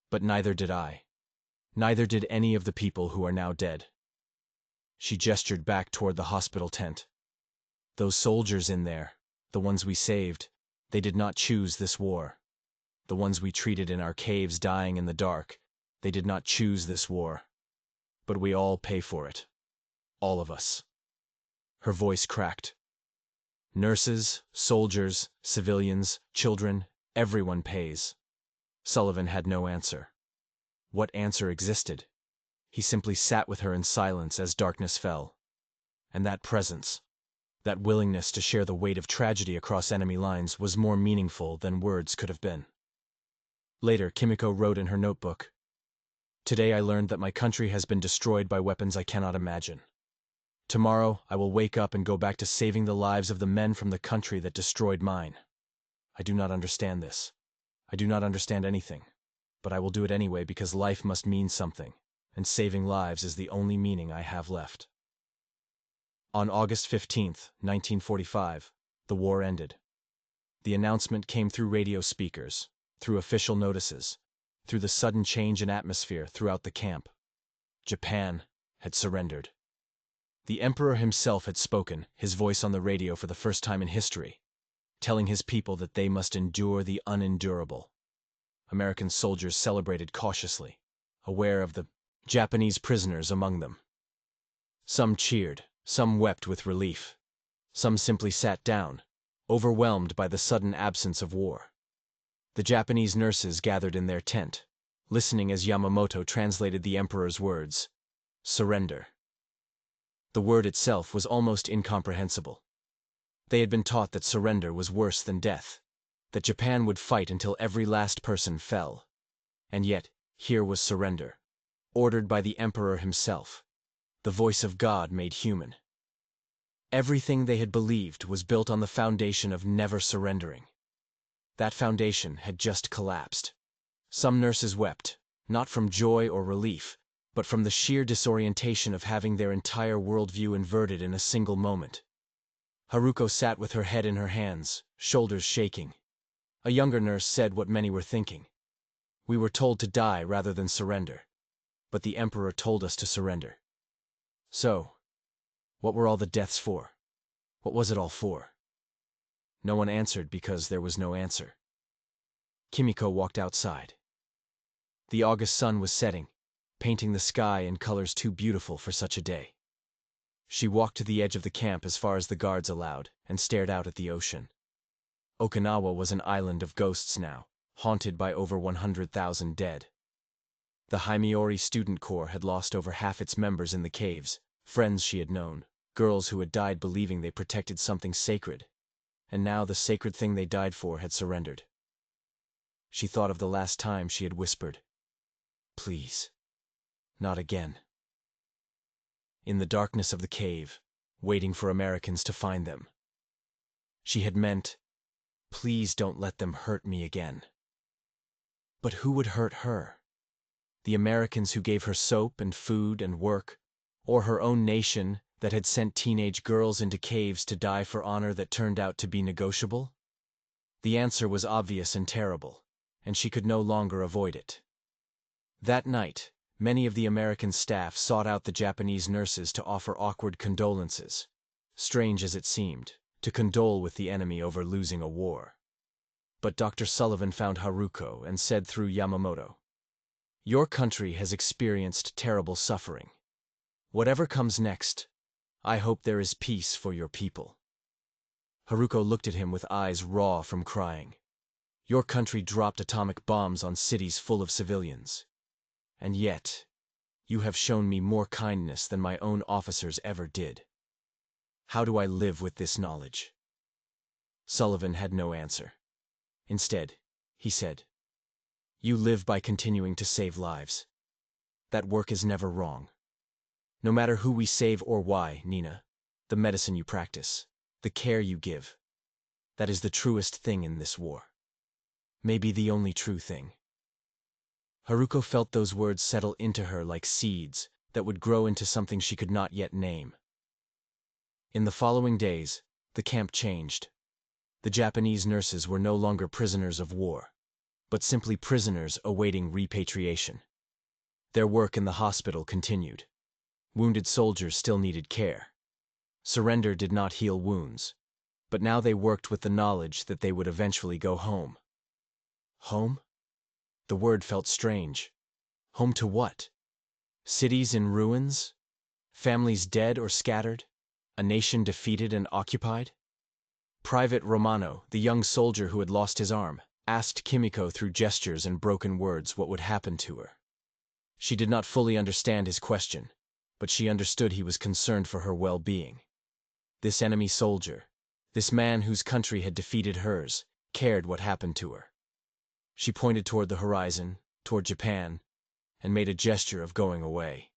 "But neither did I. Neither did any of the people who are now dead." She gestured back toward the hospital tent. "Those soldiers in there, the ones we saved, they did not choose this war. The ones we treated in our caves dying in the dark, they did not choose this war. But we all pay for it. All of us." Her voice cracked. "Nurses, soldiers, civilians, children, everyone pays." Sullivan had no answer. What answer existed? He simply sat with her in silence as darkness fell. And that presence, that willingness to share the weight of tragedy across enemy lines was more meaningful than words could have been. Later, Kimiko wrote in her notebook, "Today I learned that my country has been destroyed by weapons I cannot imagine. Tomorrow, I will wake up and go back to saving the lives of the men from the country that destroyed mine. I do not understand this. I do not understand anything. But I will do it anyway because life must mean something, and saving lives is the only meaning I have left." On August 15th, 1945, the war ended. The announcement came through radio speakers, through official notices, through the sudden change in atmosphere throughout the camp. Japan had surrendered. The Emperor himself had spoken, his voice on the radio for the first time in history, telling his people that they must endure the unendurable. American soldiers celebrated cautiously, aware of the Japanese prisoners among them. Some cheered, some wept with relief. Some simply sat down, overwhelmed by the sudden absence of war. The Japanese nurses gathered in their tent, listening as Yamamoto translated the Emperor's words, "Surrender." The word itself was almost incomprehensible. They had been taught that surrender was worse than death, that Japan would fight until every last person fell. And yet, here was surrender, ordered by the Emperor himself, the voice of God made human. Everything they had believed was built on the foundation of never surrendering. That foundation had just collapsed. Some nurses wept, not from joy or relief, but from the sheer disorientation of having their entire worldview inverted in a single moment. Haruko sat with her head in her hands, shoulders shaking. A younger nurse said what many were thinking. "We were told to die rather than surrender, but the Emperor told us to surrender. So, what were all the deaths for? What was it all for?" No one answered because there was no answer. Kimiko walked outside. The August sun was setting, painting the sky in colors too beautiful for such a day. She walked to the edge of the camp as far as the guards allowed, and stared out at the ocean. Okinawa was an island of ghosts now, haunted by over 100,000 dead. The Himiori Student Corps had lost over half its members in the caves, friends she had known, girls who had died believing they protected something sacred, and now the sacred thing they died for had surrendered. She thought of the last time she had whispered, "Please, not again." In the darkness of the cave, waiting for Americans to find them. She had meant, "Please don't let them hurt me again." But who would hurt her? The Americans who gave her soap and food and work, or her own nation that had sent teenage girls into caves to die for honor that turned out to be negotiable? The answer was obvious and terrible, and she could no longer avoid it. That night, many of the American staff sought out the Japanese nurses to offer awkward condolences, strange as it seemed, to condole with the enemy over losing a war. But Dr. Sullivan found Haruko and said through Yamamoto, "Your country has experienced terrible suffering. Whatever comes next, I hope there is peace for your people." Haruko looked at him with eyes raw from crying. "Your country dropped atomic bombs on cities full of civilians. And yet, you have shown me more kindness than my own officers ever did. How do I live with this knowledge?" Sullivan had no answer. Instead, he said, "You live by continuing to save lives. That work is never wrong. No matter who we save or why, Nina, the medicine you practice, the care you give, that is the truest thing in this war. Maybe the only true thing." Haruko felt those words settle into her like seeds that would grow into something she could not yet name. In the following days, the camp changed. The Japanese nurses were no longer prisoners of war, but simply prisoners awaiting repatriation. Their work in the hospital continued. Wounded soldiers still needed care. Surrender did not heal wounds, but now they worked with the knowledge that they would eventually go home. Home? The word felt strange. Home to what? Cities in ruins? Families dead or scattered? A nation defeated and occupied? Private Romano, the young soldier who had lost his arm, asked Kimiko through gestures and broken words what would happen to her. She did not fully understand his question, but she understood he was concerned for her well-being. This enemy soldier, this man whose country had defeated hers, cared what happened to her. She pointed toward the horizon, toward Japan, and made a gesture of going away.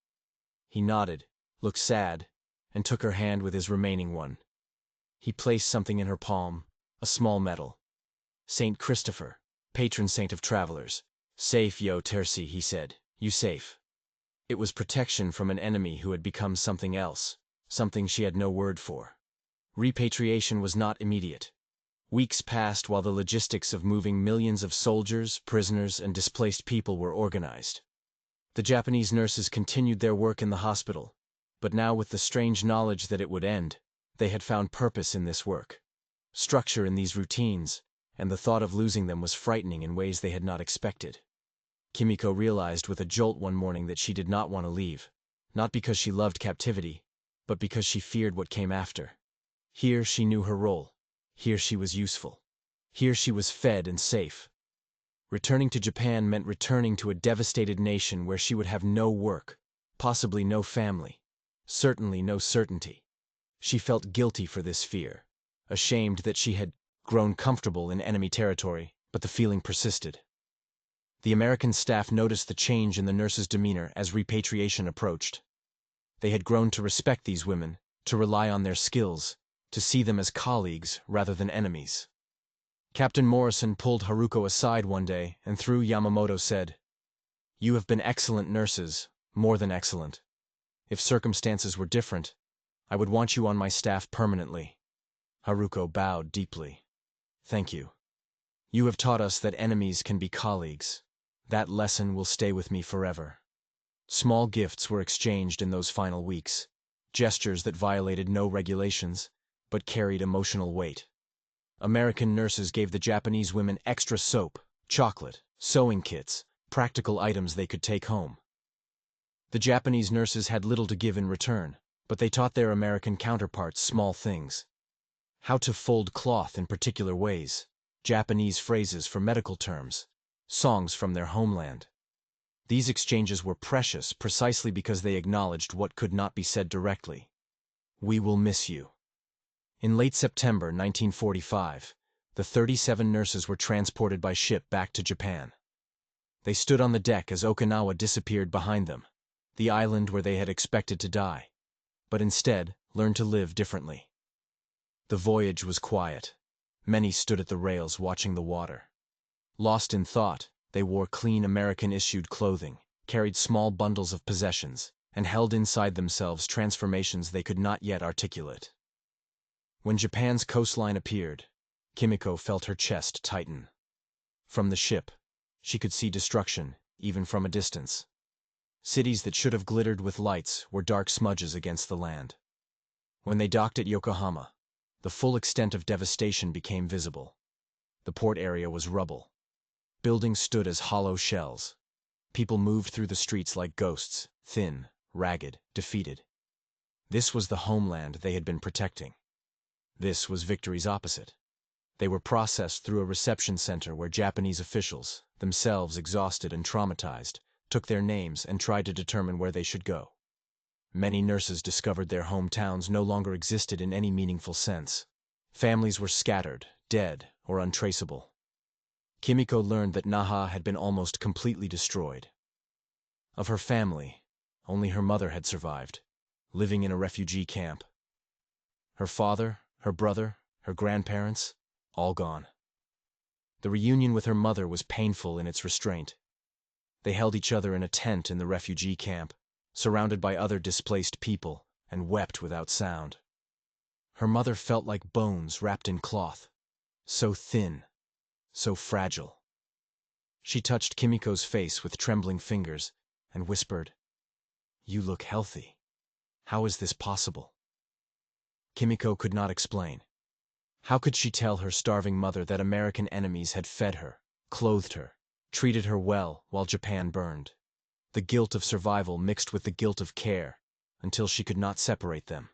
He nodded, looked sad, and took her hand with his remaining one. He placed something in her palm, a small medal. "Saint Christopher, patron saint of travelers. Safe, yo Tersi," he said. "You safe." It was protection from an enemy who had become something else, something she had no word for. Repatriation was not immediate. Weeks passed while the logistics of moving millions of soldiers, prisoners, and displaced people were organized. The Japanese nurses continued their work in the hospital, but now with the strange knowledge that it would end, they had found purpose in this work, structure in these routines, and the thought of losing them was frightening in ways they had not expected. Kimiko realized with a jolt one morning that she did not want to leave, not because she loved captivity, but because she feared what came after. Here she knew her role. Here she was useful. Here she was fed and safe. Returning to Japan meant returning to a devastated nation where she would have no work, possibly no family, certainly no certainty. She felt guilty for this fear, ashamed that she had grown comfortable in enemy territory, but the feeling persisted. The American staff noticed the change in the nurses' demeanor as repatriation approached. They had grown to respect these women, to rely on their skills, to see them as colleagues rather than enemies. Captain Morrison pulled Haruko aside one day and through Yamamoto said, "You have been excellent nurses, more than excellent. If circumstances were different, I would want you on my staff permanently." Haruko bowed deeply. "Thank you. You have taught us that enemies can be colleagues. That lesson will stay with me forever." Small gifts were exchanged in those final weeks, gestures that violated no regulations, but carried emotional weight. American nurses gave the Japanese women extra soap, chocolate, sewing kits, practical items they could take home. The Japanese nurses had little to give in return, but they taught their American counterparts small things. How to fold cloth in particular ways, Japanese phrases for medical terms, songs from their homeland. These exchanges were precious precisely because they acknowledged what could not be said directly. "We will miss you." In late September 1945, the 37 nurses were transported by ship back to Japan. They stood on the deck as Okinawa disappeared behind them, the island where they had expected to die, but instead learned to live differently. The voyage was quiet. Many stood at the rails watching the water. Lost in thought, they wore clean American-issued clothing, carried small bundles of possessions, and held inside themselves transformations they could not yet articulate. When Japan's coastline appeared, Kimiko felt her chest tighten. From the ship, she could see destruction, even from a distance. Cities that should have glittered with lights were dark smudges against the land. When they docked at Yokohama, the full extent of devastation became visible. The port area was rubble. Buildings stood as hollow shells. People moved through the streets like ghosts, thin, ragged, defeated. This was the homeland they had been protecting. This was victory's opposite. They were processed through a reception center where Japanese officials, themselves exhausted and traumatized, took their names and tried to determine where they should go. Many nurses discovered their hometowns no longer existed in any meaningful sense. Families were scattered, dead, or untraceable. Kimiko learned that Naha had been almost completely destroyed. Of her family, only her mother had survived, living in a refugee camp. Her father, her brother, her grandparents, all gone. The reunion with her mother was painful in its restraint. They held each other in a tent in the refugee camp, surrounded by other displaced people, and wept without sound. Her mother felt like bones wrapped in cloth, so thin, so fragile. She touched Kimiko's face with trembling fingers and whispered, "You look healthy. How is this possible?" Kimiko could not explain. How could she tell her starving mother that American enemies had fed her, clothed her, treated her well while Japan burned? The guilt of survival mixed with the guilt of care, until she could not separate them.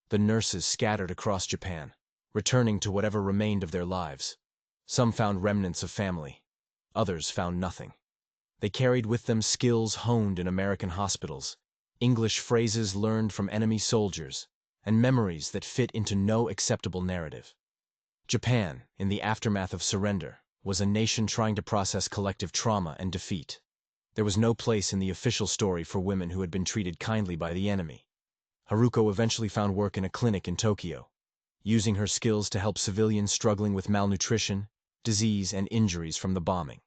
The nurses scattered across Japan, returning to whatever remained of their lives. Some found remnants of family. Others found nothing. They carried with them skills honed in American hospitals, English phrases learned from enemy soldiers, and memories that fit into no acceptable narrative. Japan, in the aftermath of surrender, was a nation trying to process collective trauma and defeat. There was no place in the official story for women who had been treated kindly by the enemy. Haruko eventually found work in a clinic in Tokyo, using her skills to help civilians struggling with malnutrition, disease, and injuries from the bombing.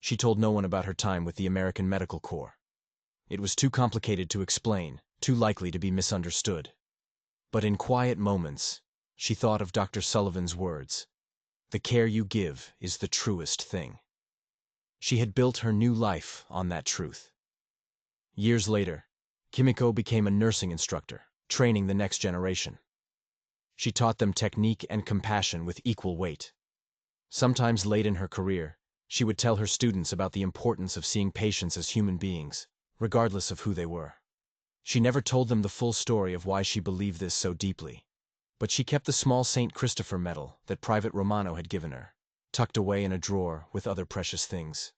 She told no one about her time with the American Medical Corps. It was too complicated to explain, too likely to be misunderstood. But in quiet moments, she thought of Dr. Sullivan's words, "The care you give is the truest thing." She had built her new life on that truth. Years later, Kimiko became a nursing instructor, training the next generation. She taught them technique and compassion with equal weight. Sometimes late in her career, she would tell her students about the importance of seeing patients as human beings, regardless of who they were. She never told them the full story of why she believed this so deeply, but she kept the small St. Christopher medal that Private Romano had given her, tucked away in a drawer with other precious things.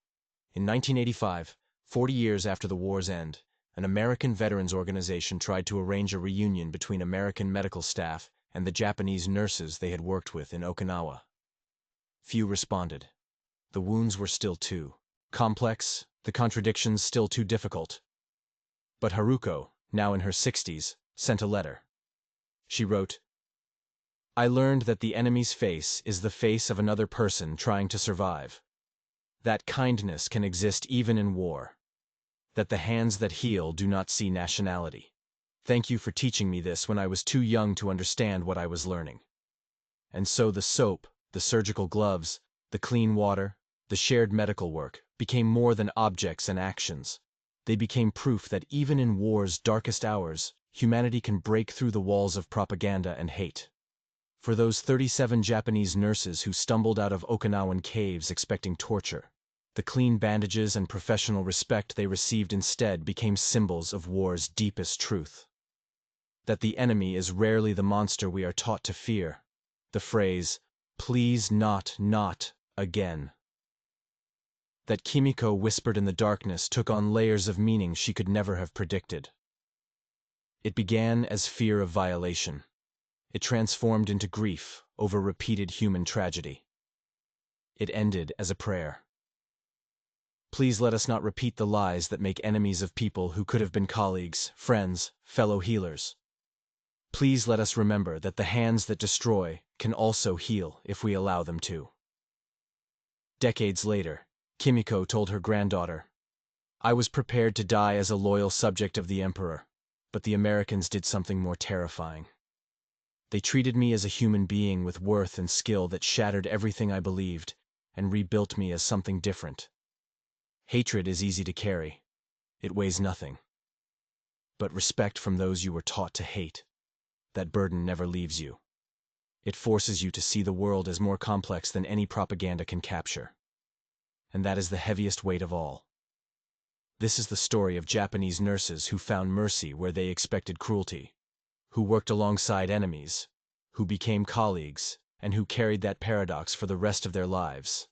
In 1985, 40 years after the war's end, an American veterans organization tried to arrange a reunion between American medical staff and the Japanese nurses they had worked with in Okinawa. Few responded. The wounds were still too complex, the contradictions still too difficult. But Haruko, now in her 60s, sent a letter. She wrote, "I learned that the enemy's face is the face of another person trying to survive. That kindness can exist even in war. That the hands that heal do not see nationality. Thank you for teaching me this when I was too young to understand what I was learning." And so the soap, the surgical gloves, the clean water, the shared medical work became more than objects and actions. They became proof that even in war's darkest hours, humanity can break through the walls of propaganda and hate. For those 37 Japanese nurses who stumbled out of Okinawan caves expecting torture, the clean bandages and professional respect they received instead became symbols of war's deepest truth. That the enemy is rarely the monster we are taught to fear. The phrase, "Please not again." That Kimiko whispered in the darkness took on layers of meaning she could never have predicted. It began as fear of violation. It transformed into grief over repeated human tragedy. It ended as a prayer. Please let us not repeat the lies that make enemies of people who could have been colleagues, friends, fellow healers. Please let us remember that the hands that destroy can also heal if we allow them to. Decades later, Kimiko told her granddaughter, "I was prepared to die as a loyal subject of the Emperor, but the Americans did something more terrifying. They treated me as a human being with worth and skill that shattered everything I believed and rebuilt me as something different. Hatred is easy to carry. It weighs nothing. But respect from those you were taught to hate, that burden never leaves you. It forces you to see the world as more complex than any propaganda can capture. And that is the heaviest weight of all. This is the story of Japanese nurses who found mercy where they expected cruelty, who worked alongside enemies, who became colleagues, and who carried that paradox for the rest of their lives.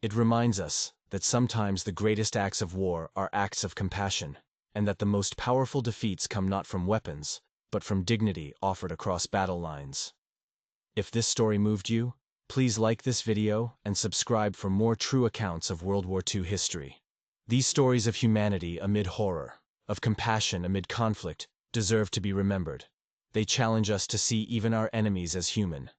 It reminds us that sometimes the greatest acts of war are acts of compassion, and that the most powerful defeats come not from weapons, but from dignity offered across battle lines. If this story moved you, please like this video and subscribe for more true accounts of World War II history. These stories of humanity amid horror, of compassion amid conflict, deserve to be remembered. They challenge us to see even our enemies as human.